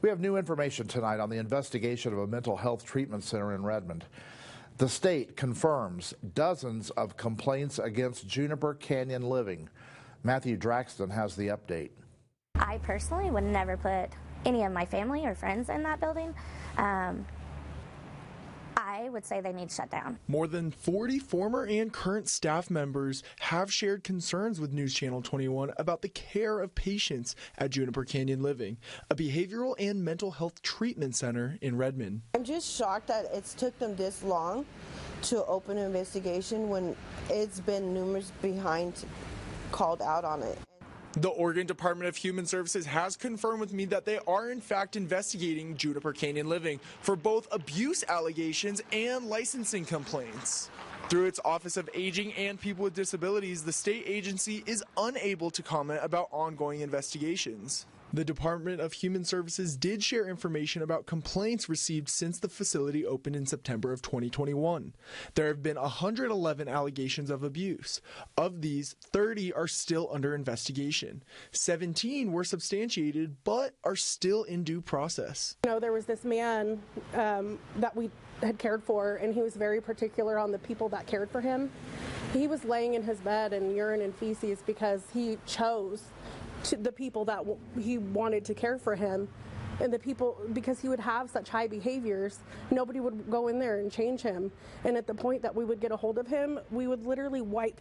We have new information tonight on the investigation of a mental health treatment center in Redmond. The state confirms dozens of complaints against Juniper Canyon Living. Matthew Draxton has the update. I personally would never put any of my family or friends in that building. I would say they need shut down. More than 40 former and current staff members have shared concerns with News Channel 21 about the care of patients at Juniper Canyon Living, a behavioral and mental health treatment center in Redmond. I'm just shocked that it's took them this long to open an investigation when it's been numerous behind called out on it. The Oregon Department of Human Services has confirmed with me that they are in fact investigating Juniper Canyon Living for both abuse allegations and licensing complaints. Through its Office of Aging and People with Disabilities, the state agency is unable to comment about ongoing investigations. The Department of Human Services did share information about complaints received since the facility opened in September of 2021. There have been 111 allegations of abuse. Of these, 30 are still under investigation. 17 were substantiated but are still in due process. You know, there was this man that we had cared for, and he was very particular on the people that cared for him. He was laying in his bed in urine and feces because he chose to the people that he wanted to care for him, and the people, because he would have such high behaviors, nobody would go in there and change him. And at the point that we would get a hold of him, we would literally wipe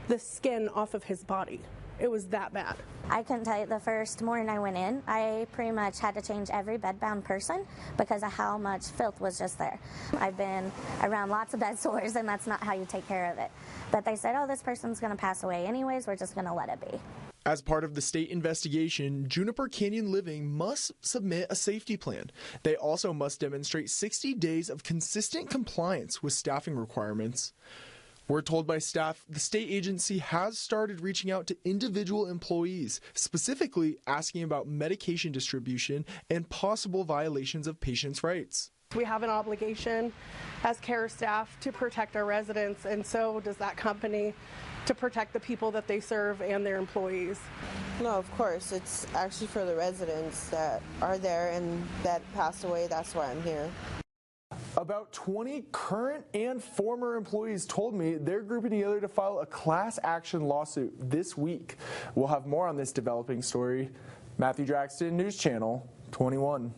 the skin off of his body. It was that bad. I couldn't tell you, the first morning I went in, I pretty much had to change every bedbound person because of how much filth was just there. I've been around lots of bed sores, and that's not how you take care of it. But they said, oh, this person's going to pass away anyways, we're just going to let it be. As part of the state investigation, Juniper Canyon Living must submit a safety plan. They also must demonstrate 60 days of consistent compliance with staffing requirements. We're told by staff the state agency has started reaching out to individual employees, specifically asking about medication distribution and possible violations of patients' rights. We have an obligation as care staff to protect our residents, and so does that company to protect the people that they serve and their employees. No, of course, it's actually for the residents that are there and that passed away. That's why I'm here. About 20 current and former employees told me they're grouping together to file a class action lawsuit this week. We'll have more on this developing story. Matthew Draxton, News Channel 21.